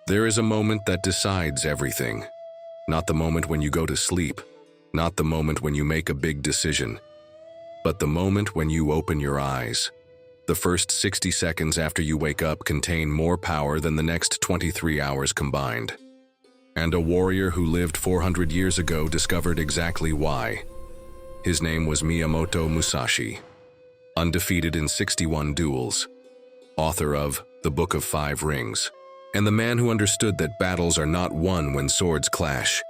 There is a moment that decides everything. Not the moment when you go to sleep, not the moment when you make a big decision, but the moment when you open your eyes. The first 60 seconds after you wake up contain more power than the next 23 hours combined. And a warrior who lived 400 years ago discovered exactly why. His name was Miyamoto Musashi, undefeated in 61 duels, author of The Book of Five Rings, and the man who understood that battles are not won when swords clash.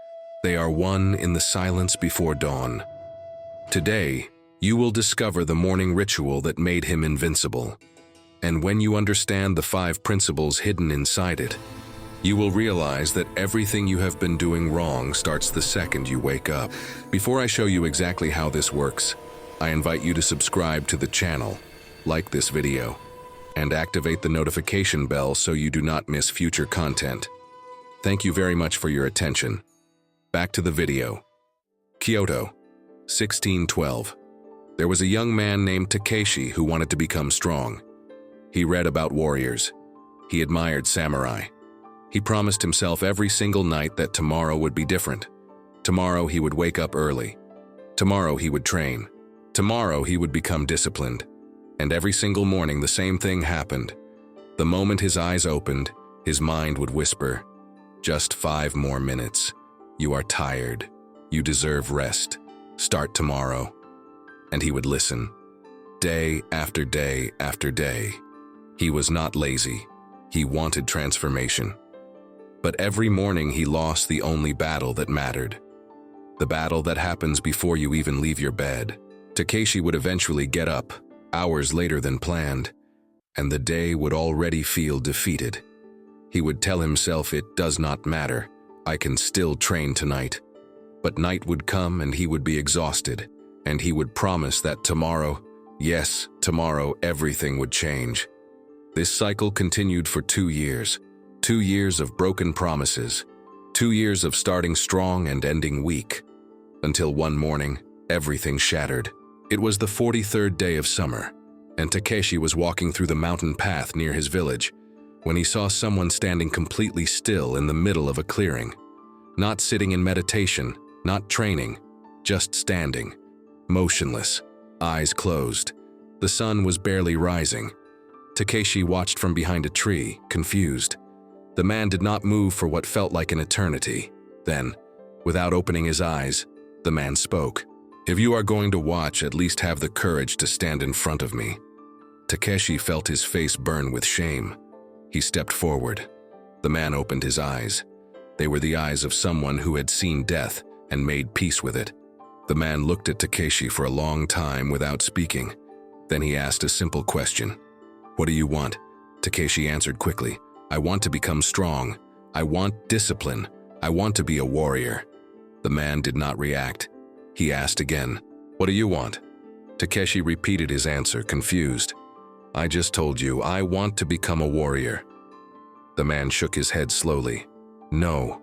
They are won in the silence before dawn. Today, you will discover the morning ritual that made him invincible. And when you understand the 5 principles hidden inside it, you will realize that everything you have been doing wrong starts the second you wake up. Before I show you exactly how this works, I invite you to subscribe to the channel, like this video, and activate the notification bell so you do not miss future content. Thank you very much for your attention. Back to the video. Kyoto, 1612. There was a young man named Takeshi who wanted to become strong. He read about warriors. He admired samurai. He promised himself every single night that tomorrow would be different. Tomorrow he would wake up early. Tomorrow he would train. Tomorrow he would become disciplined. And every single morning the same thing happened. The moment his eyes opened, his mind would whisper, "Just 5 more minutes. You are tired. You deserve rest. Start tomorrow." And he would listen. Day after day after day. He was not lazy. He wanted transformation. But every morning he lost the only battle that mattered. The battle that happens before you even leave your bed. Takeshi would eventually get up, hours later than planned, and the day would already feel defeated. He would tell himself, "It does not matter. I can still train tonight." But night would come and he would be exhausted, and he would promise that tomorrow, yes, tomorrow, everything would change. This cycle continued for 2 years. 2 years of broken promises. 2 years of starting strong and ending weak. Until one morning, everything shattered. It was the 43rd day of summer, and Takeshi was walking through the mountain path near his village when he saw someone standing completely still in the middle of a clearing. Not sitting in meditation, not training, just standing, motionless, eyes closed. The sun was barely rising. Takeshi watched from behind a tree, confused. The man did not move for what felt like an eternity. Then, without opening his eyes, the man spoke. "If you are going to watch, at least have the courage to stand in front of me." Takeshi felt his face burn with shame. He stepped forward. The man opened his eyes. They were the eyes of someone who had seen death and made peace with it. The man looked at Takeshi for a long time without speaking. Then he asked a simple question. "What do you want?" Takeshi answered quickly. "I want to become strong. I want discipline. I want to be a warrior." The man did not react. He asked again, "What do you want?" Takeshi repeated his answer, confused. "I just told you, I want to become a warrior." The man shook his head slowly. "No.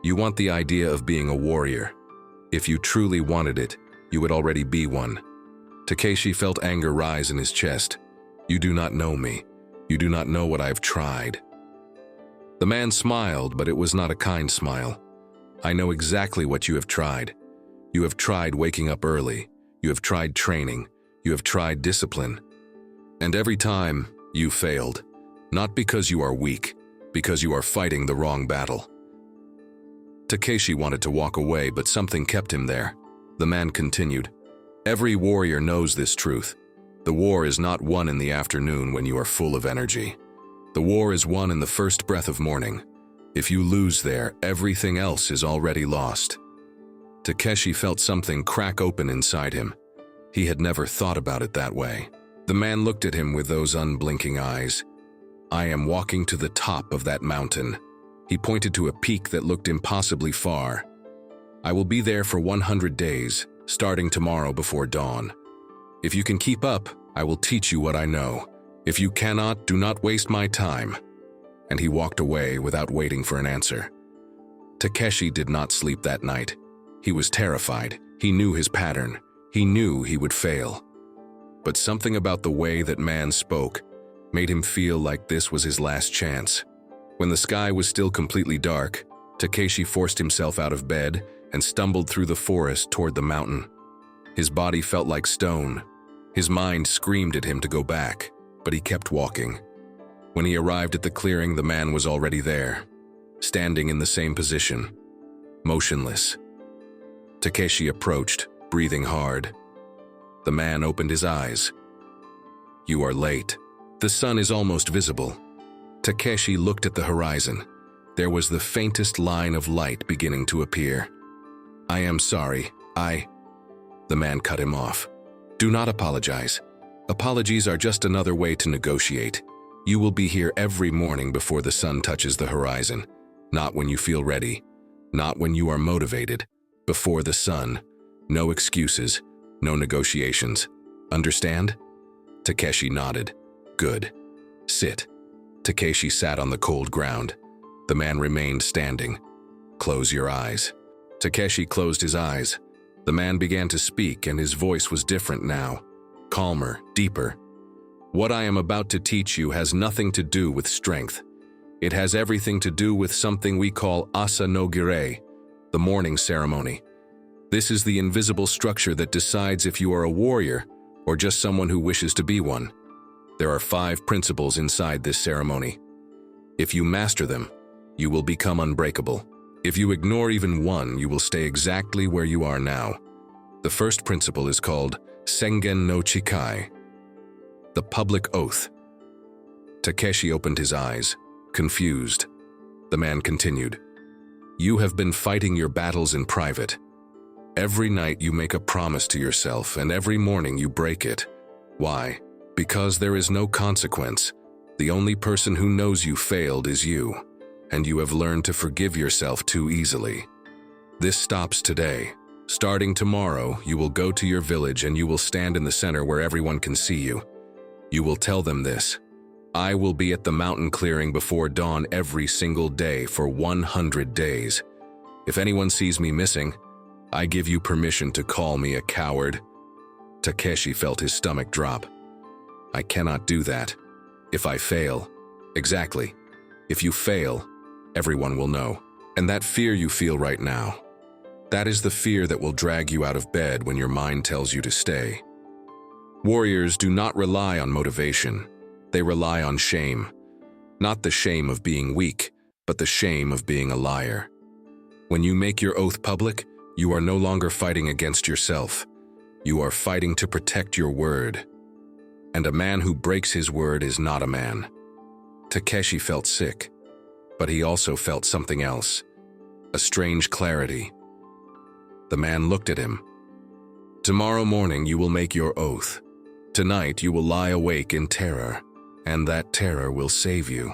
You want the idea of being a warrior. If you truly wanted it, you would already be one." Takeshi felt anger rise in his chest. "You do not know me. You do not know what I've tried." The man smiled, but it was not a kind smile. "I know exactly what you have tried. You have tried waking up early. You have tried training. You have tried discipline. And every time, you failed. Not because you are weak, because you are fighting the wrong battle." Takeshi wanted to walk away, but something kept him there. The man continued, "Every warrior knows this truth. The war is not won in the afternoon when you are full of energy. The war is won in the first breath of morning. If you lose there, everything else is already lost." Takeshi felt something crack open inside him. He had never thought about it that way. The man looked at him with those unblinking eyes. "I am walking to the top of that mountain." He pointed to a peak that looked impossibly far. "I will be there for 100 days, starting tomorrow before dawn. If you can keep up, I will teach you what I know. If you cannot, do not waste my time." And he walked away without waiting for an answer. Takeshi did not sleep that night. He was terrified. He knew his pattern. He knew he would fail. But something about the way that man spoke made him feel like this was his last chance. When the sky was still completely dark, Takeshi forced himself out of bed and stumbled through the forest toward the mountain. His body felt like stone. His mind screamed at him to go back, but he kept walking. When he arrived at the clearing, the man was already there, standing in the same position, motionless. Takeshi approached, breathing hard. The man opened his eyes. "You are late. The sun is almost visible." Takeshi looked at the horizon. There was the faintest line of light beginning to appear. "I am sorry, The man cut him off. "Do not apologize. Apologies are just another way to negotiate. You will be here every morning before the sun touches the horizon. Not when you feel ready. Not when you are motivated. Before the sun. No excuses. No negotiations. Understand?" Takeshi nodded. "Good. Sit." Takeshi sat on the cold ground. The man remained standing. "Close your eyes." Takeshi closed his eyes. The man began to speak, and his voice was different now. Calmer, deeper. "What I am about to teach you has nothing to do with strength. It has everything to do with something we call Asa no Girei, the morning ceremony. This is the invisible structure that decides if you are a warrior or just someone who wishes to be one. There are 5 principles inside this ceremony. If you master them, you will become unbreakable. If you ignore even one, you will stay exactly where you are now. The first principle is called Sengen no Chikai, the public oath." Takeshi opened his eyes, confused. The man continued. "You have been fighting your battles in private. Every night you make a promise to yourself, and every morning you break it. Why? Because there is no consequence. The only person who knows you failed is you, and you have learned to forgive yourself too easily. This stops today. Starting tomorrow, you will go to your village and you will stand in the center where everyone can see you. You will tell them this. I will be at the mountain clearing before dawn every single day for 100 days. If anyone sees me missing, I give you permission to call me a coward." Takeshi felt his stomach drop. "I cannot do that. If I fail..." "Exactly. If you fail, everyone will know. And that fear you feel right now, that is the fear that will drag you out of bed when your mind tells you to stay. Warriors do not rely on motivation. They rely on shame. Not the shame of being weak, but the shame of being a liar. When you make your oath public, you are no longer fighting against yourself. You are fighting to protect your word. And a man who breaks his word is not a man." Takeshi felt sick, but he also felt something else, a strange clarity. The man looked at him. "Tomorrow morning you will make your oath. Tonight you will lie awake in terror, and that terror will save you."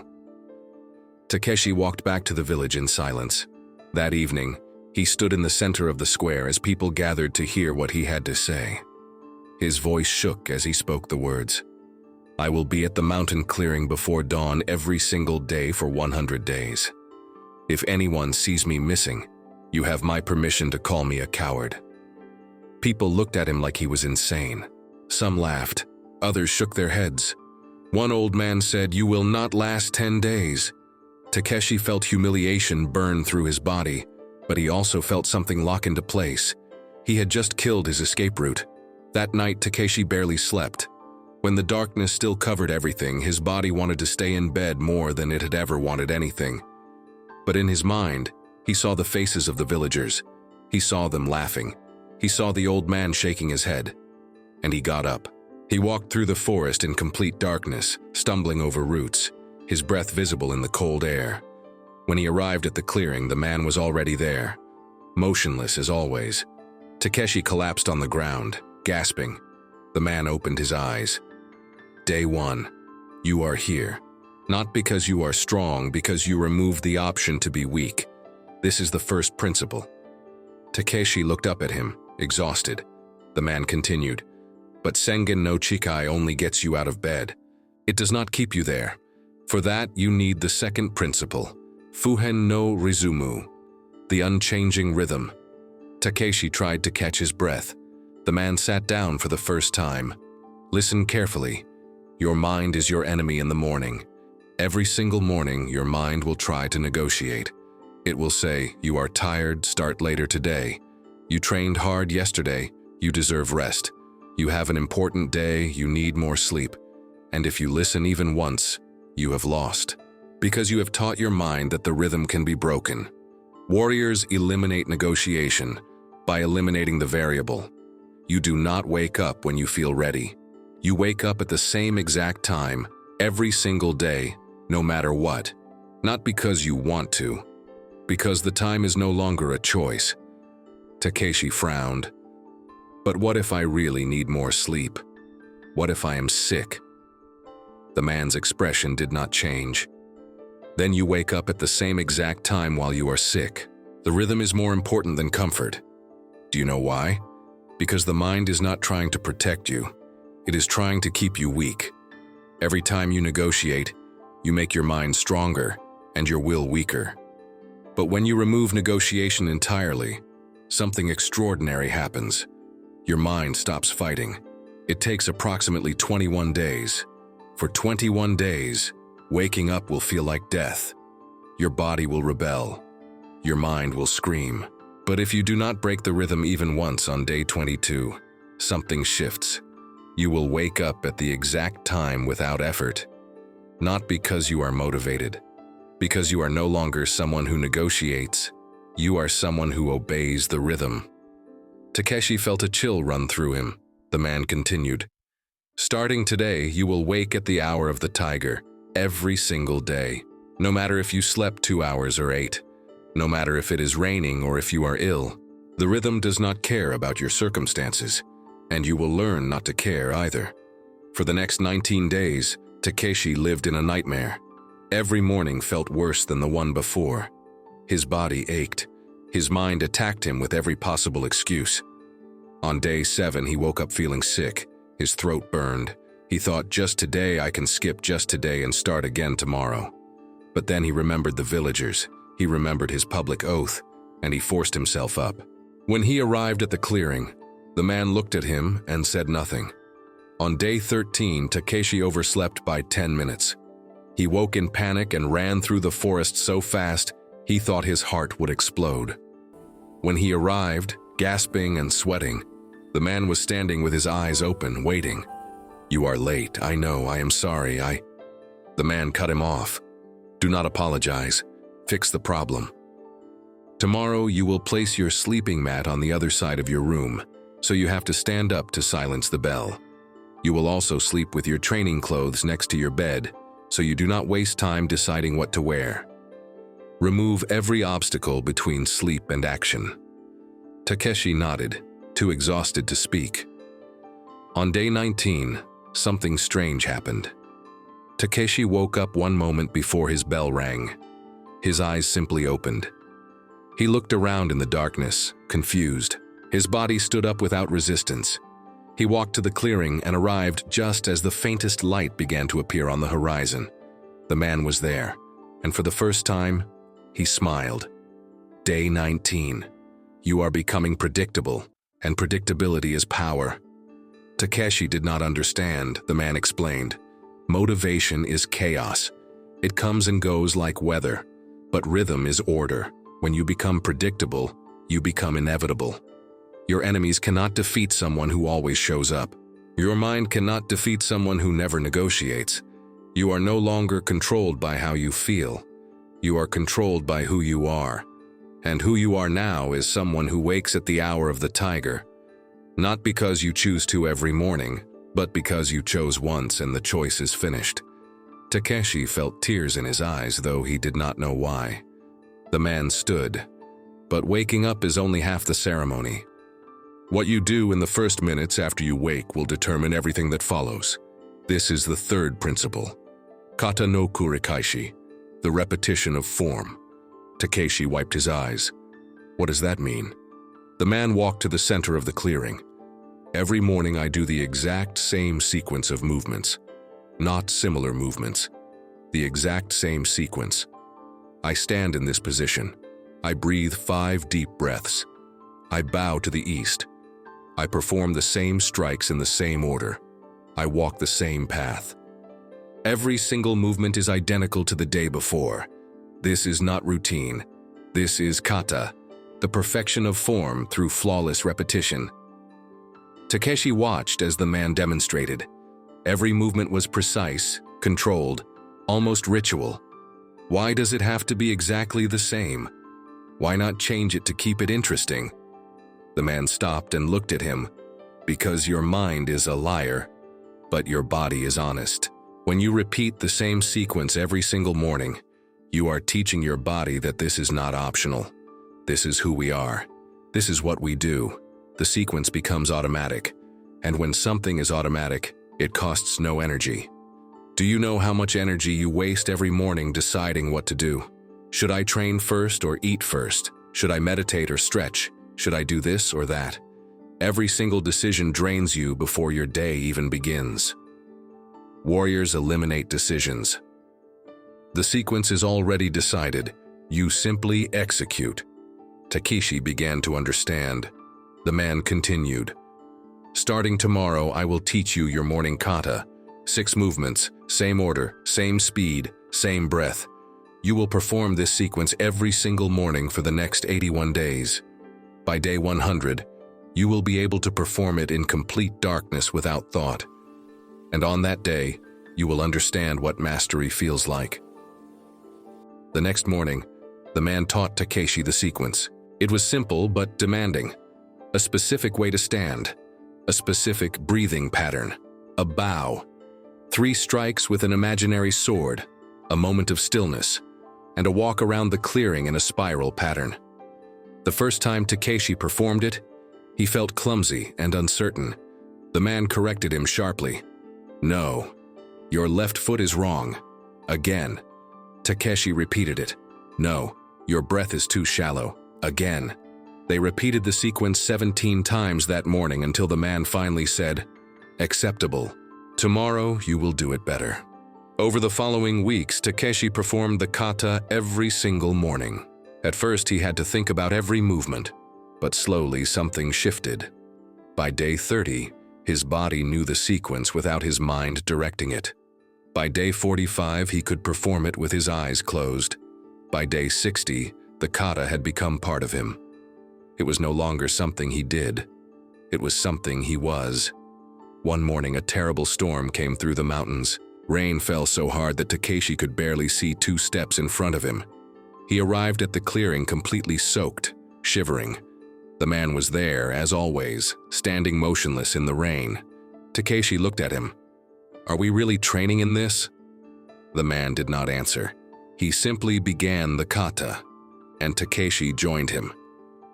Takeshi walked back to the village in silence. That evening, he stood in the center of the square as people gathered to hear what he had to say. His voice shook as he spoke the words. "I will be at the mountain clearing before dawn every single day for 100 days. If anyone sees me missing, you have my permission to call me a coward." People looked at him like he was insane. Some laughed, others shook their heads. One old man said, "You will not last 10 days." Takeshi felt humiliation burn through his body, but he also felt something lock into place. He had just killed his escape route. That night, Takeshi barely slept. When the darkness still covered everything, his body wanted to stay in bed more than it had ever wanted anything. But in his mind, he saw the faces of the villagers. He saw them laughing. He saw the old man shaking his head. And he got up. He walked through the forest in complete darkness, stumbling over roots, his breath visible in the cold air. When he arrived at the clearing, the man was already there, motionless as always. Takeshi collapsed on the ground, gasping. The man opened his eyes. Day 1. You are here. Not because you are strong, because you removed the option to be weak. This is the first principle. Takeshi looked up at him, exhausted. The man continued. But Sengen no Chikai only gets you out of bed. It does not keep you there. For that, you need the second principle, Fuhen no Rizumu, the unchanging rhythm. Takeshi tried to catch his breath. The man sat down for the first time. Listen carefully. Your mind is your enemy in the morning. Every single morning, your mind will try to negotiate. It will say, "You are tired, start later today. You trained hard yesterday, you deserve rest. You have an important day, you need more sleep." And if you listen even once, you have lost. Because you have taught your mind that the rhythm can be broken. Warriors eliminate negotiation by eliminating the variable. You do not wake up when you feel ready. You wake up at the same exact time, every single day, no matter what. Not because you want to, because the time is no longer a choice. Takeshi frowned. But what if I really need more sleep? What if I am sick? The man's expression did not change. Then you wake up at the same exact time while you are sick. The rhythm is more important than comfort. Do you know why? Because the mind is not trying to protect you. It is trying to keep you weak. Every time you negotiate, you make your mind stronger and your will weaker. But when you remove negotiation entirely, something extraordinary happens. Your mind stops fighting. It takes approximately 21 days. For 21 days, waking up will feel like death. Your body will rebel. Your mind will scream. But if you do not break the rhythm even once on day 22, something shifts. You will wake up at the exact time without effort. Not because you are motivated, because you are no longer someone who negotiates. You are someone who obeys the rhythm. Takeshi felt a chill run through him. The man continued. Starting today, you will wake at the hour of the tiger, every single day. No matter if you slept 2 hours or 8. No matter if it is raining or if you are ill. The rhythm does not care about your circumstances, and you will learn not to care either. For the next 19 days, Takeshi lived in a nightmare. Every morning felt worse than the one before. His body ached. His mind attacked him with every possible excuse. On day 7, he woke up feeling sick. His throat burned. He thought, just today I can skip just today and start again tomorrow. But then he remembered the villagers. He remembered his public oath, and he forced himself up. When he arrived at the clearing, the man looked at him and said nothing. On day 13, Takeshi overslept by 10 minutes. He woke in panic and ran through the forest so fast, he thought his heart would explode. When he arrived, gasping and sweating, the man was standing with his eyes open, waiting. "You are late, I know, I am sorry, The man cut him off. "Do not apologize. Fix the problem. Tomorrow you will place your sleeping mat on the other side of your room, so you have to stand up to silence the bell. You will also sleep with your training clothes next to your bed, so you do not waste time deciding what to wear. Remove every obstacle between sleep and action." Takeshi nodded, too exhausted to speak. On day 19, something strange happened. Takeshi woke up one moment before his bell rang. His eyes simply opened. He looked around in the darkness, confused. His body stood up without resistance. He walked to the clearing and arrived just as the faintest light began to appear on the horizon. The man was there, and for the first time, he smiled. Day 19. You are becoming predictable, and predictability is power. Takeshi did not understand, the man explained. Motivation is chaos. It comes and goes like weather, but rhythm is order. When you become predictable, you become inevitable. Your enemies cannot defeat someone who always shows up. Your mind cannot defeat someone who never negotiates. You are no longer controlled by how you feel. You are controlled by who you are. And who you are now is someone who wakes at the hour of the tiger. Not because you choose to every morning, but because you chose once and the choice is finished. Takeshi felt tears in his eyes, though he did not know why. The man stood. But waking up is only half the ceremony. What you do in the first minutes after you wake will determine everything that follows. This is the third principle. Kata no kurikaishi, the repetition of form. Takeshi wiped his eyes. What does that mean? The man walked to the center of the clearing. Every morning I do the exact same sequence of movements. Not similar movements. The exact same sequence. I stand in this position. I breathe 5 deep breaths. I bow to the east. I perform the same strikes in the same order. I walk the same path. Every single movement is identical to the day before. This is not routine. This is kata, the perfection of form through flawless repetition. Takeshi watched as the man demonstrated. Every movement was precise, controlled, almost ritual. Why does it have to be exactly the same? Why not change it to keep it interesting? The man stopped and looked at him. Because your mind is a liar, but your body is honest. When you repeat the same sequence every single morning, you are teaching your body that this is not optional. This is who we are. This is what we do. The sequence becomes automatic. And when something is automatic, it costs no energy. Do you know how much energy you waste every morning deciding what to do? Should I train first or eat first? Should I meditate or stretch? Should I do this or that? Every single decision drains you before your day even begins. Warriors eliminate decisions. The sequence is already decided. You simply execute. Takeshi began to understand. The man continued. Starting tomorrow, I will teach you your morning kata. 6 movements, same order, same speed, same breath. You will perform this sequence every single morning for the next 81 days. By day 100, you will be able to perform it in complete darkness without thought. And on that day, you will understand what mastery feels like. The next morning, the man taught Takeshi the sequence. It was simple but demanding. A specific way to stand, a specific breathing pattern, a bow, 3 strikes with an imaginary sword, a moment of stillness, and a walk around the clearing in a spiral pattern. The first time Takeshi performed it, he felt clumsy and uncertain. The man corrected him sharply. No, your left foot is wrong. Again. Takeshi repeated it. No, your breath is too shallow. Again. They repeated the sequence 17 times that morning until the man finally said, "Acceptable. Tomorrow you will do it better." Over the following weeks, Takeshi performed the kata every single morning. At first, he had to think about every movement, but slowly something shifted. By day 30, his body knew the sequence without his mind directing it. By day 45, he could perform it with his eyes closed. By day 60, the kata had become part of him. It was no longer something he did. It was something he was. One morning, a terrible storm came through the mountains. Rain fell so hard that Takeshi could barely see 2 steps in front of him. He arrived at the clearing completely soaked, shivering. The man was there, as always, standing motionless in the rain. Takeshi looked at him. "Are we really training in this?" The man did not answer. He simply began the kata, and Takeshi joined him.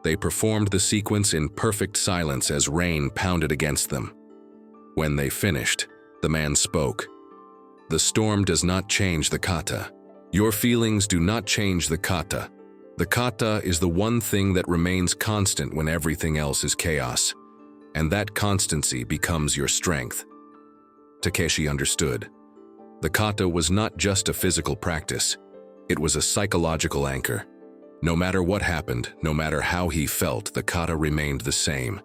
They performed the sequence in perfect silence as rain pounded against them. When they finished, the man spoke. "The storm does not change the kata. Your feelings do not change the kata. The kata is the one thing that remains constant when everything else is chaos, and that constancy becomes your strength." Takeshi understood. The kata was not just a physical practice. It was a psychological anchor. No matter what happened, no matter how he felt, the kata remained the same.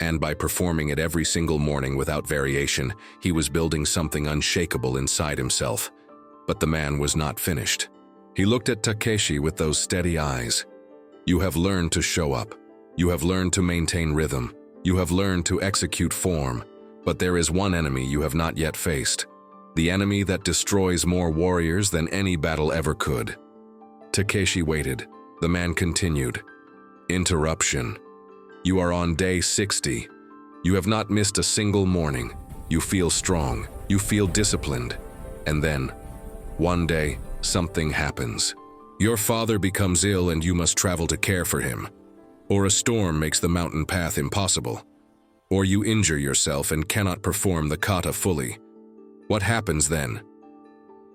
And by performing it every single morning without variation, he was building something unshakable inside himself. But the man was not finished. He looked at Takeshi with those steady eyes. "You have learned to show up. You have learned to maintain rhythm. You have learned to execute form. But there is one enemy you have not yet faced. The enemy that destroys more warriors than any battle ever could." Takeshi waited. The man continued. "Interruption. You are on day 60. You have not missed a single morning. You feel strong. You feel disciplined. And then, one day, something happens. Your father becomes ill and you must travel to care for him. Or a storm makes the mountain path impossible. Or you injure yourself and cannot perform the kata fully. What happens then?"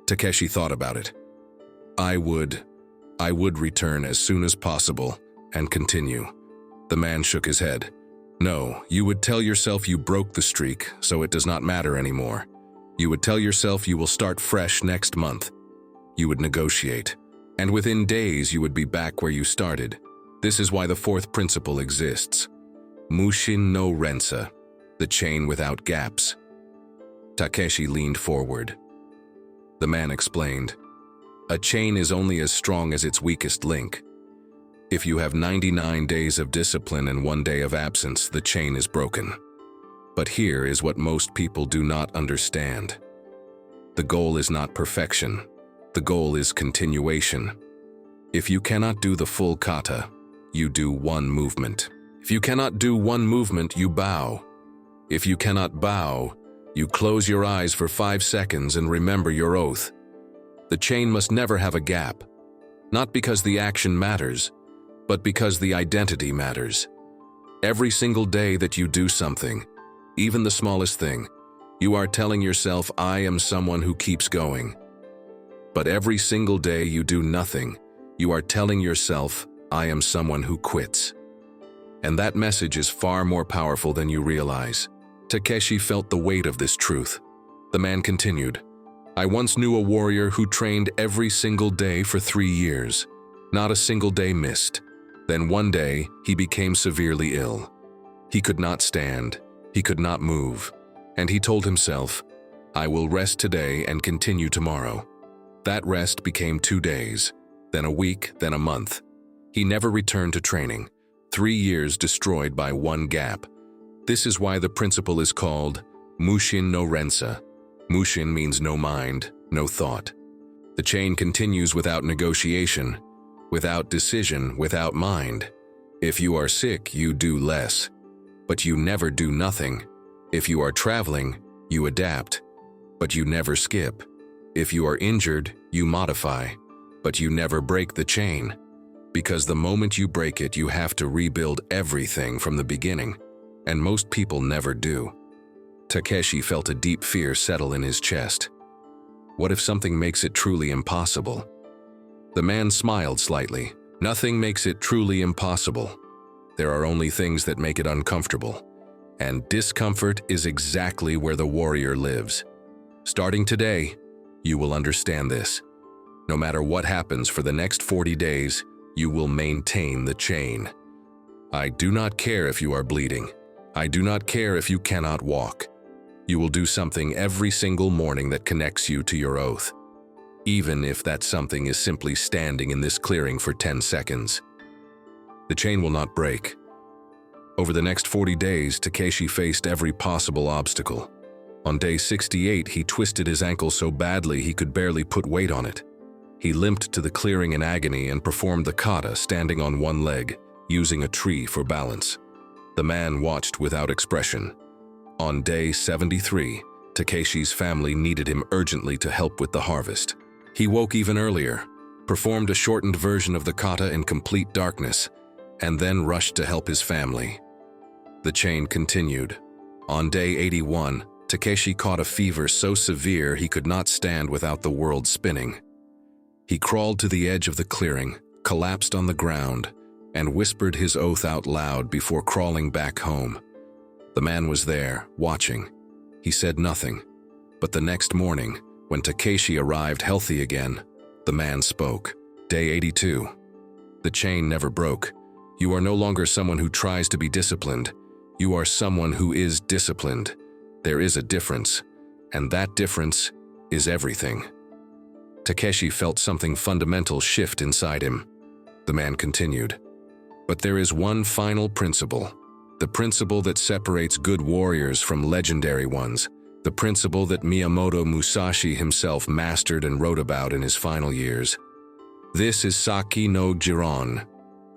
Takeshi thought about it. I would return as soon as possible and continue." The man shook his head. "No, you would tell yourself you broke the streak, so it does not matter anymore. You would tell yourself you will start fresh next month. You would negotiate, and within days you would be back where you started. This is why the 4th principle exists. Mushin no Rensa, the chain without gaps." Takeshi leaned forward. The man explained. A chain is only as strong as its weakest link. If you have 99 days of discipline and 1 day of absence, the chain is broken. But here is what most people do not understand. The goal is not perfection. The goal is continuation. If you cannot do the full kata, you do one movement. If you cannot do one movement, you bow. If you cannot bow, you close your eyes for 5 seconds and remember your oath. The chain must never have a gap, not because the action matters, but because the identity matters. Every single day that you do something, even the smallest thing, you are telling yourself, I am someone who keeps going. But every single day you do nothing, you are telling yourself, I am someone who quits. And that message is far more powerful than you realize. Takeshi felt the weight of this truth. The man continued, I once knew a warrior who trained every single day for 3 years. Not a single day missed. Then one day, he became severely ill. He could not stand. He could not move. And he told himself, I will rest today and continue tomorrow. That rest became 2 days, then a week, then a month. He never returned to training. 3 years destroyed by one gap. This is why the principle is called Mushin no Rensa. Mushin means no mind, no thought. The chain continues without negotiation, without decision, without mind. If you are sick, you do less. But you never do nothing. If you are traveling, you adapt. But you never skip. If you are injured, you modify. But you never break the chain. Because the moment you break it, you have to rebuild everything from the beginning. And most people never do. Takeshi felt a deep fear settle in his chest. What if something makes it truly impossible? The man smiled slightly. Nothing makes it truly impossible. There are only things that make it uncomfortable. And discomfort is exactly where the warrior lives. Starting today, you will understand this. No matter what happens for the next 40 days, you will maintain the chain. I do not care if you are bleeding. I do not care if you cannot walk. You will do something every single morning that connects you to your oath. Even if that something is simply standing in this clearing for 10 seconds. The chain will not break. Over the next 40 days, Takeshi faced every possible obstacle. On day 68, he twisted his ankle so badly he could barely put weight on it. He limped to the clearing in agony and performed the kata standing on one leg, using a tree for balance. The man watched without expression. On day 73, Takeshi's family needed him urgently to help with the harvest. He woke even earlier, performed a shortened version of the kata in complete darkness, and then rushed to help his family. The chain continued. On day 81, Takeshi caught a fever so severe he could not stand without the world spinning. He crawled to the edge of the clearing, collapsed on the ground, and whispered his oath out loud before crawling back home. The man was there, watching. He said nothing. But the next morning, when Takeshi arrived healthy again, the man spoke. Day 82. The chain never broke. You are no longer someone who tries to be disciplined. You are someone who is disciplined. There is a difference, and that difference is everything. Takeshi felt something fundamental shift inside him. The man continued. But there is one final principle. The principle that separates good warriors from legendary ones. The principle that Miyamoto Musashi himself mastered and wrote about in his final years. This is Saki no Jiran,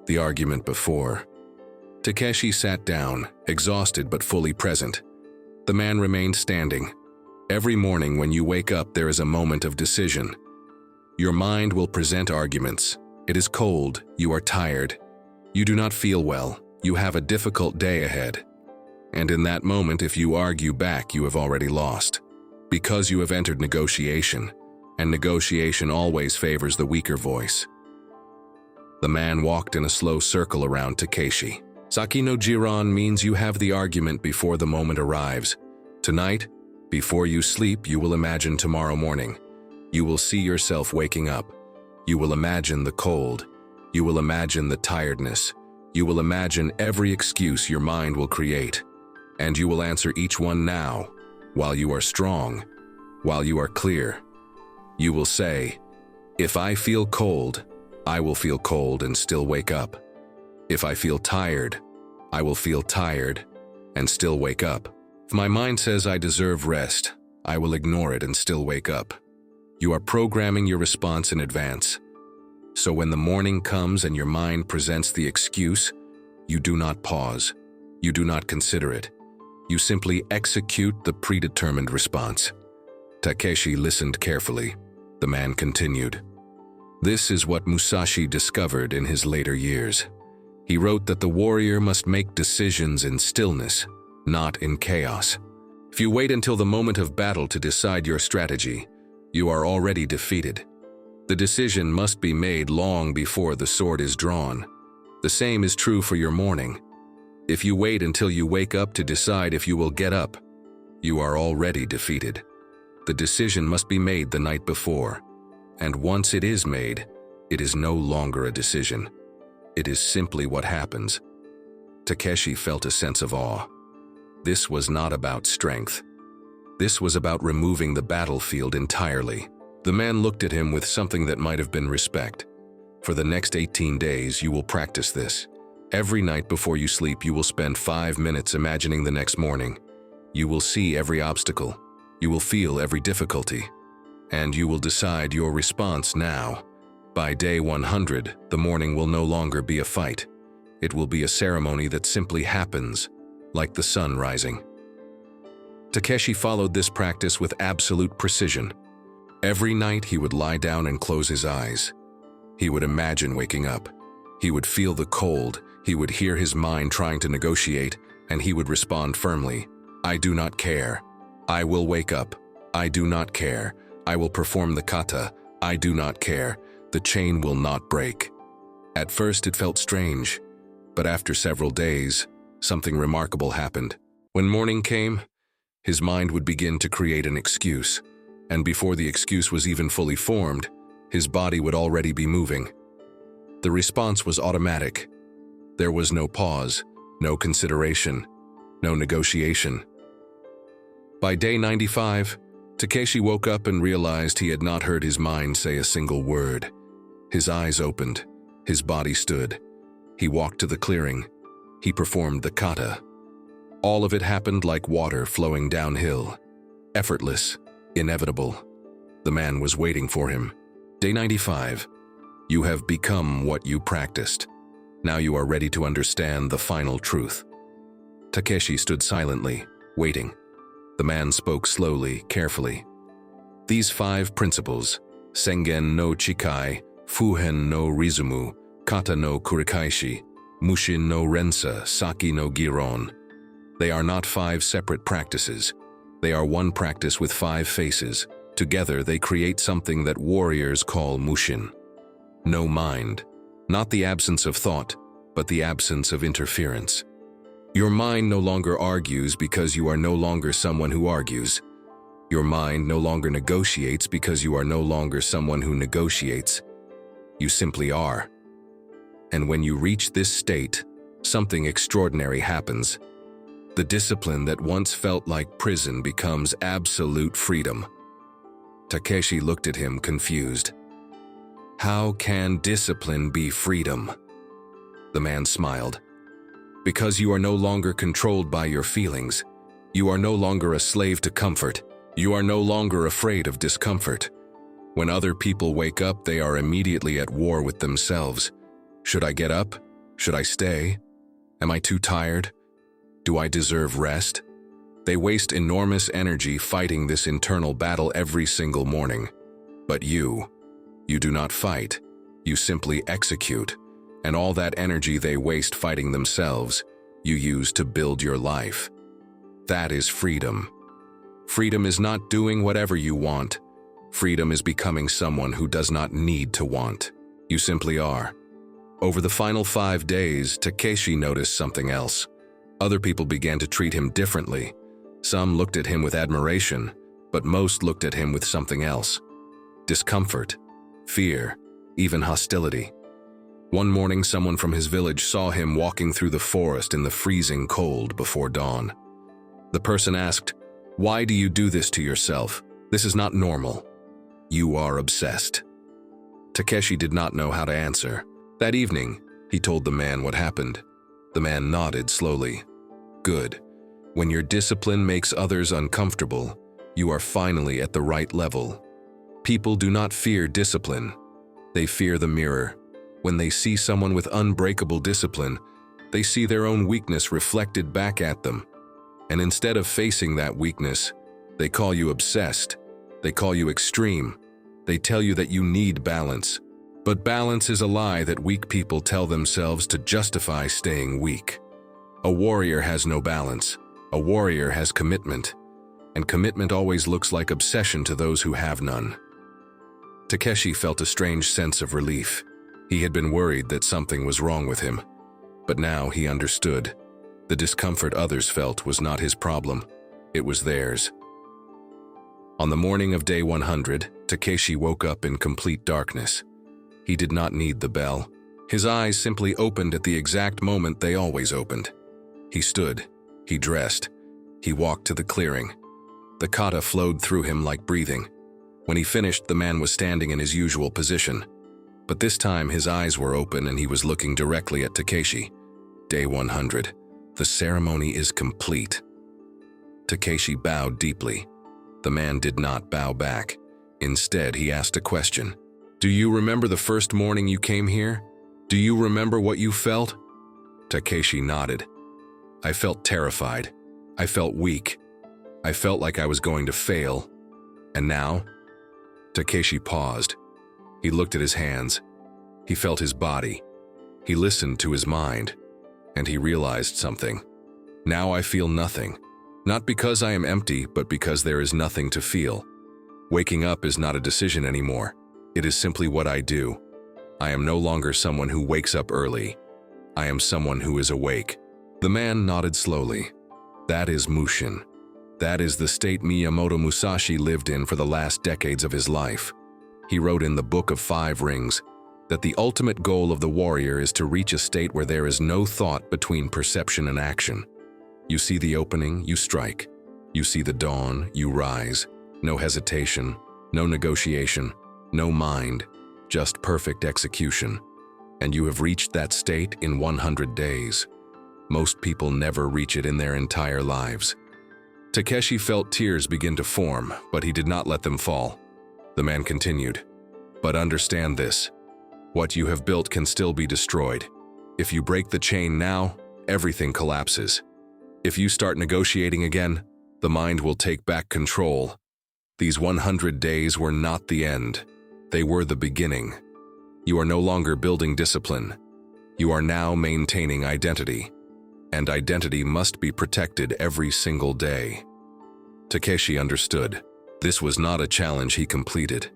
the argument before. Takeshi sat down, exhausted but fully present. The man remained standing. Every morning when you wake up, there is a moment of decision. Your mind will present arguments. It is cold, you are tired. You do not feel well, you have a difficult day ahead. And in that moment, if you argue back, you have already lost. Because you have entered negotiation, and negotiation always favors the weaker voice. The man walked in a slow circle around Takeshi. Saki no Jiran means you have the argument before the moment arrives. Tonight, before you sleep, you will imagine tomorrow morning. You will see yourself waking up. You will imagine the cold. You will imagine the tiredness. You will imagine every excuse your mind will create. And you will answer each one now, while you are strong, while you are clear. You will say, "If I feel cold, I will feel cold and still wake up. If I feel tired, I will feel tired and still wake up. If my mind says I deserve rest, I will ignore it and still wake up." You are programming your response in advance. So when the morning comes and your mind presents the excuse, you do not pause. You do not consider it. You simply execute the predetermined response. Takeshi listened carefully. The man continued. This is what Musashi discovered in his later years. He wrote that the warrior must make decisions in stillness, not in chaos. If you wait until the moment of battle to decide your strategy, you are already defeated. The decision must be made long before the sword is drawn. The same is true for your morning. If you wait until you wake up to decide if you will get up, you are already defeated. The decision must be made the night before, and once it is made, it is no longer a decision. It is simply what happens. Takeshi felt a sense of awe. This was not about strength. This was about removing the battlefield entirely. The man looked at him with something that might have been respect. For the next 18 days, you will practice this. Every night before you sleep, you will spend 5 minutes imagining the next morning. You will see every obstacle. You will feel every difficulty. And you will decide your response now. By day 100, the morning will no longer be a fight. It will be a ceremony that simply happens, like the sun rising. Takeshi followed this practice with absolute precision. Every night he would lie down and close his eyes. He would imagine waking up. He would feel the cold. He would hear his mind trying to negotiate, and he would respond firmly. I do not care. I will wake up. I do not care. I will perform the kata. I do not care. The chain will not break. At first it felt strange, but after several days, something remarkable happened. When morning came, his mind would begin to create an excuse, and before the excuse was even fully formed, his body would already be moving. The response was automatic. There was no pause, no consideration, no negotiation. By day 95, Takeshi woke up and realized he had not heard his mind say a single word. His eyes opened. His body stood. He walked to the clearing. He performed the kata. All of it happened like water flowing downhill. Effortless, inevitable. The man was waiting for him. Day 95. You have become what you practiced. Now you are ready to understand the final truth. Takeshi stood silently, waiting. The man spoke slowly, carefully. These 5 principles, Sengen no Chikai, Fuhen no Rizumu, Kata no Kurikaishi, Mushin no Rensa, Saki no Giron. They are not 5 separate practices. They are one practice with 5 faces. Together they create something that warriors call Mushin. No mind. Not the absence of thought, but the absence of interference. Your mind no longer argues because you are no longer someone who argues. Your mind no longer negotiates because you are no longer someone who negotiates. You simply are. And when you reach this state, something extraordinary happens. The discipline that once felt like prison becomes absolute freedom. Takeshi looked at him confused. How can discipline be freedom? The man smiled. Because you are no longer controlled by your feelings. You are no longer a slave to comfort. You are no longer afraid of discomfort. When other people wake up, they are immediately at war with themselves. Should I get up? Should I stay? Am I too tired? Do I deserve rest? They waste enormous energy fighting this internal battle every single morning. But you do not fight. You simply execute. And all that energy they waste fighting themselves, you use to build your life. That is freedom. Freedom is not doing whatever you want. Freedom is becoming someone who does not need to want. You simply are. Over the final 5 days, Takeshi noticed something else. Other people began to treat him differently. Some looked at him with admiration, but most looked at him with something else. Discomfort, fear, even hostility. One morning, someone from his village saw him walking through the forest in the freezing cold before dawn. The person asked, "Why do you do this to yourself? This is not normal." You are obsessed." Takeshi did not know how to answer. That evening, he told the man what happened. The man nodded slowly. "Good. When your discipline makes others uncomfortable, you are finally at the right level. People do not fear discipline. They fear the mirror. When they see someone with unbreakable discipline, they see their own weakness reflected back at them. And instead of facing that weakness, they call you obsessed. They call you extreme. They tell you that you need balance. But balance is a lie that weak people tell themselves to justify staying weak. A warrior has no balance. A warrior has commitment. And commitment always looks like obsession to those who have none." Takeshi felt a strange sense of relief. He had been worried that something was wrong with him. But now he understood. The discomfort others felt was not his problem. It was theirs. On the morning of day 100, Takeshi woke up in complete darkness. He did not need the bell. His eyes simply opened at the exact moment they always opened. He stood. He dressed. He walked to the clearing. The kata flowed through him like breathing. When he finished, the man was standing in his usual position. But this time his eyes were open and he was looking directly at Takeshi. Day 100. The ceremony is complete. Takeshi bowed deeply. The man did not bow back. Instead, he asked a question. "Do you remember the first morning you came here? Do you remember what you felt?" Takeshi nodded. "I felt terrified. I felt weak. I felt like I was going to fail. And now?" Takeshi paused. He looked at his hands. He felt his body. He listened to his mind. And he realized something. "Now I feel nothing. Not because I am empty, but because there is nothing to feel. Waking up is not a decision anymore. It is simply what I do. I am no longer someone who wakes up early. I am someone who is awake." The man nodded slowly. That is Mushin. That is the state Miyamoto Musashi lived in for the last decades of his life. He wrote in the Book of 5 Rings that the ultimate goal of the warrior is to reach a state where there is no thought between perception and action. You see the opening, you strike. You see the dawn, you rise. No hesitation, no negotiation, no mind, just perfect execution. And you have reached that state in 100 days. Most people never reach it in their entire lives. Takeshi felt tears begin to form, but he did not let them fall. The man continued, "But understand this. What you have built can still be destroyed. If you break the chain now, everything collapses. If you start negotiating again, the mind will take back control. These 100 days were not the end. They were the beginning. You are no longer building discipline. You are now maintaining identity. And identity must be protected every single day." Takeshi understood. This was not a challenge he completed.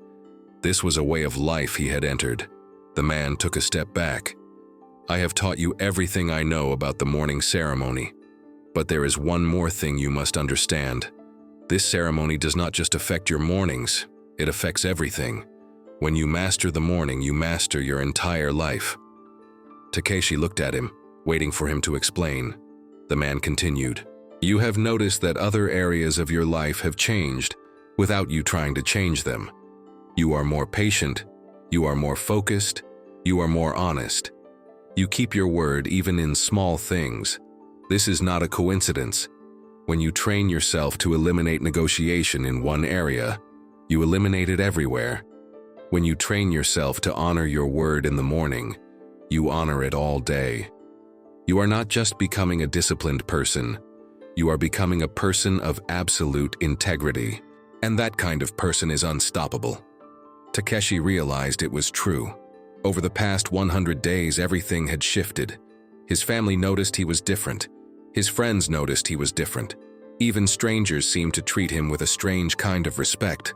This was a way of life he had entered. The man took a step back. "I have taught you everything I know about the morning ceremony. But there is one more thing you must understand. This ceremony does not just affect your mornings, it affects everything. When you master the morning, you master your entire life." Takeshi looked at him, waiting for him to explain. The man continued, "You have noticed that other areas of your life have changed without you trying to change them. You are more patient, you are more focused, you are more honest. You keep your word even in small things. This is not a coincidence. When you train yourself to eliminate negotiation in one area, you eliminate it everywhere. When you train yourself to honor your word in the morning, you honor it all day. You are not just becoming a disciplined person, you are becoming a person of absolute integrity. And that kind of person is unstoppable." Takeshi realized it was true. Over the past 100 days, everything had shifted. His family noticed he was different. His friends noticed he was different. Even strangers seemed to treat him with a strange kind of respect,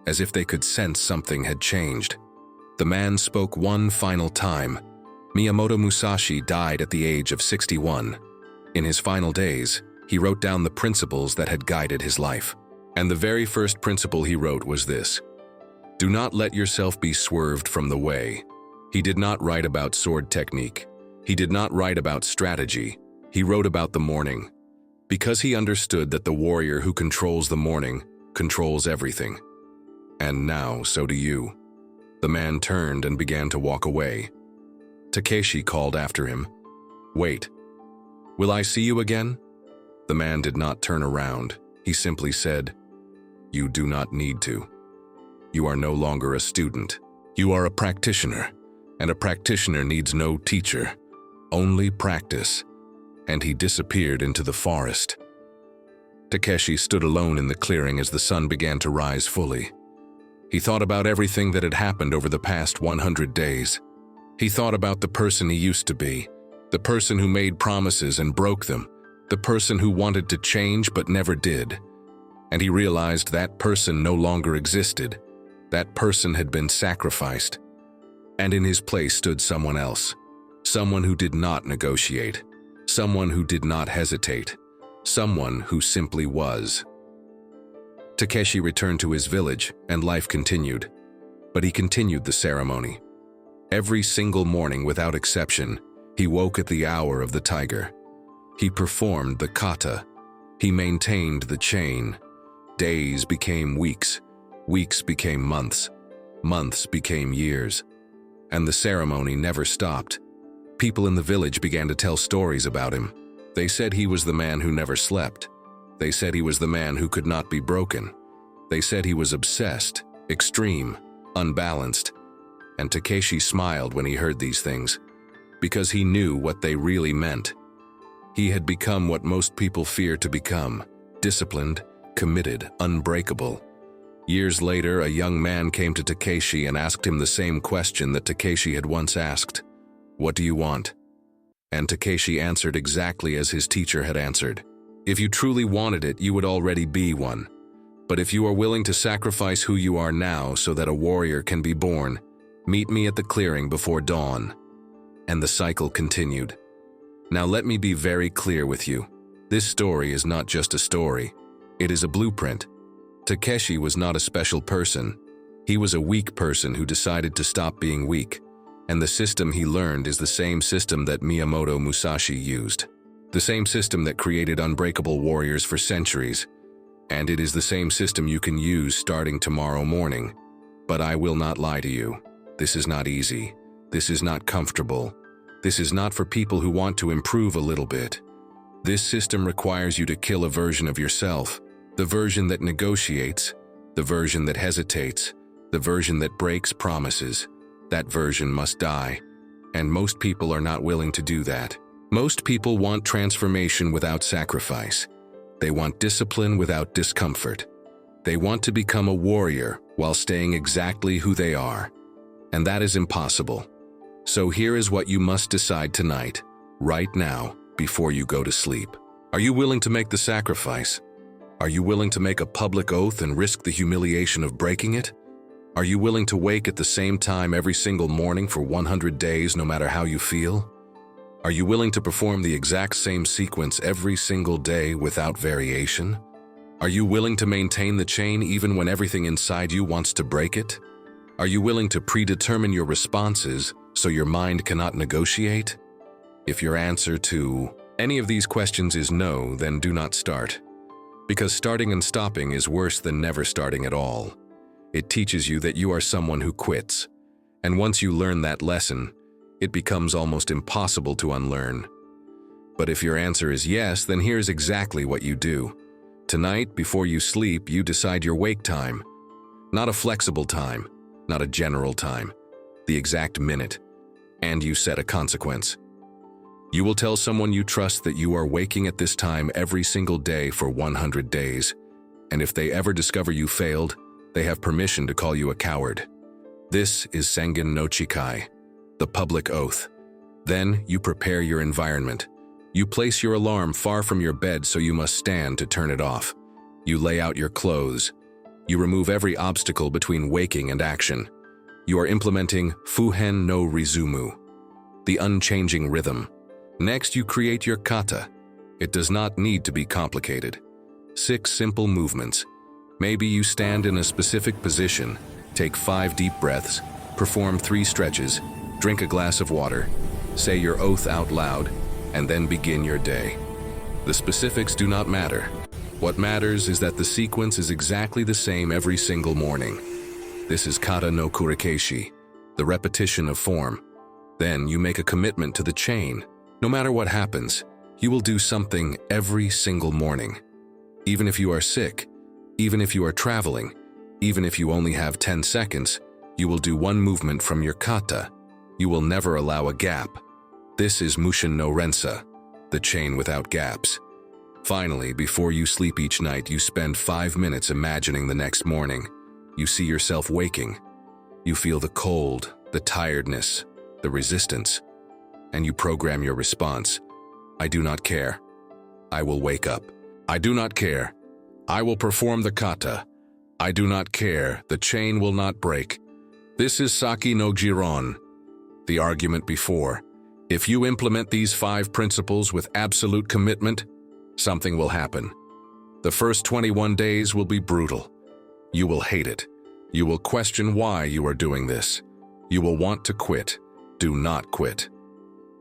as if they could sense something had changed. The man spoke one final time. Miyamoto Musashi died at the age of 61. In his final days, he wrote down the principles that had guided his life. And the very first principle he wrote was this: "Do not let yourself be swerved from the way." He did not write about sword technique. He did not write about strategy. He wrote about the morning, because he understood that the warrior who controls the morning controls everything. And now, so do you." The man turned and began to walk away. Takeshi called after him, "Wait. Will I see you again?" The man did not turn around. He simply said, "You do not need to. You are no longer a student. You are a practitioner, and a practitioner needs no teacher, only practice." And he disappeared into the forest. Takeshi stood alone in the clearing as the sun began to rise fully. He thought about everything that had happened over the past 100 days. He thought about the person he used to be, the person who made promises and broke them, the person who wanted to change but never did. And he realized that person no longer existed. That person had been sacrificed. And in his place stood someone else, someone who did not negotiate, someone who did not hesitate, someone who simply was. Takeshi returned to his village, and life continued. But he continued the ceremony. Every single morning, without exception, he woke at the hour of the tiger. He performed the kata. He maintained the chain. Days became weeks. Weeks became months. Months became years. And the ceremony never stopped. People in the village began to tell stories about him. They said he was the man who never slept. They said he was the man who could not be broken. They said he was obsessed, extreme, unbalanced. And Takeshi smiled when he heard these things, because he knew what they really meant. He had become what most people fear to become: disciplined, committed, unbreakable. Years later, a young man came to Takeshi and asked him the same question that Takeshi had once asked: "What do you want?" And Takeshi answered exactly as his teacher had answered. "If you truly wanted it, you would already be one. But if you are willing to sacrifice who you are now so that a warrior can be born, meet me at the clearing before dawn." And the cycle continued. Now let me be very clear with you. This story is not just a story. It is a blueprint. Takeshi was not a special person. He was a weak person who decided to stop being weak. And the system he learned is the same system that Miyamoto Musashi used. The same system that created unbreakable warriors for centuries. And it is the same system you can use starting tomorrow morning. But I will not lie to you. This is not easy. This is not comfortable. This is not for people who want to improve a little bit. This system requires you to kill a version of yourself. The version that negotiates, the version that hesitates, the version that breaks promises. That version must die. And most people are not willing to do that. Most people want transformation without sacrifice. They want discipline without discomfort. They want to become a warrior while staying exactly who they are. And that is impossible. So here is what you must decide tonight, right now, before you go to sleep. Are you willing to make the sacrifice? Are you willing to make a public oath and risk the humiliation of breaking it? Are you willing to wake at the same time every single morning for 100 days no matter how you feel? Are you willing to perform the exact same sequence every single day without variation? Are you willing to maintain the chain even when everything inside you wants to break it? Are you willing to predetermine your responses so your mind cannot negotiate? If your answer to any of these questions is no, then do not start. Because starting and stopping is worse than never starting at all. It teaches you that you are someone who quits. And once you learn that lesson, it becomes almost impossible to unlearn. But if your answer is yes, then here's exactly what you do. Tonight, before you sleep, you decide your wake time. Not a flexible time, not a general time, the exact minute. And you set a consequence. You will tell someone you trust that you are waking at this time every single day for 100 days. And if they ever discover you failed, they have permission to call you a coward. This is Sengen no Chikai, the public oath. Then you prepare your environment. You place your alarm far from your bed so you must stand to turn it off. You lay out your clothes. You remove every obstacle between waking and action. You are implementing Fuhen no Rizumu, the unchanging rhythm. Next, you create your kata. It does not need to be complicated. 6 simple movements. Maybe you stand in a specific position, take 5 deep breaths, perform 3 stretches, drink a glass of water, say your oath out loud, and then begin your day. The specifics do not matter. What matters is that the sequence is exactly the same every single morning. This is kata no kurikeshi, the repetition of form. Then you make a commitment to the chain. No matter what happens, you will do something every single morning. Even if you are sick, even if you are traveling, even if you only have 10 seconds, you will do one movement from your kata. You will never allow a gap. This is Mushin no Rensa, the chain without gaps. Finally, before you sleep each night, you spend 5 minutes imagining the next morning. You see yourself waking. You feel the cold, the tiredness, the resistance, and you program your response. I do not care. I will wake up. I do not care. I will perform the kata. I do not care. The chain will not break. This is Saki no Jiron. The argument before. If you implement these 5 principles with absolute commitment, something will happen. The first 21 days will be brutal. You will hate it. You will question why you are doing this. You will want to quit. Do not quit.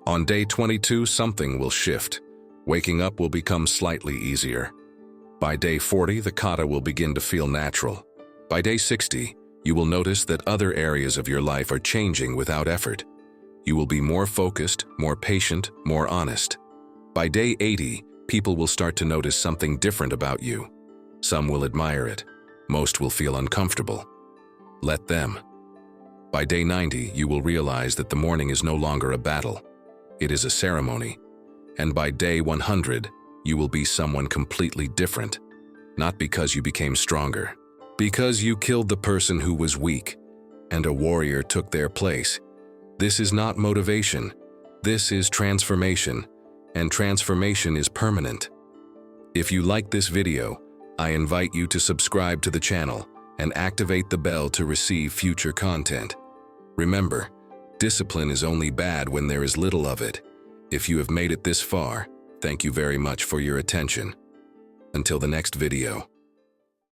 On day 22, something will shift. Waking up will become slightly easier. By day 40, the kata will begin to feel natural. By day 60, you will notice that other areas of your life are changing without effort. You will be more focused, more patient, more honest. By day 80, people will start to notice something different about you. Some will admire it. Most will feel uncomfortable. Let them. By day 90, you will realize that the morning is no longer a battle. It is a ceremony. And by day 100, you will be someone completely different. Not because you became stronger. Because you killed the person who was weak, and a warrior took their place. This is not motivation. This is transformation, and transformation is permanent. If you like this video, I invite you to subscribe to the channel and activate the bell to receive future content. Remember, discipline is only bad when there is little of it. If you have made it this far, thank you very much for your attention. Until the next video.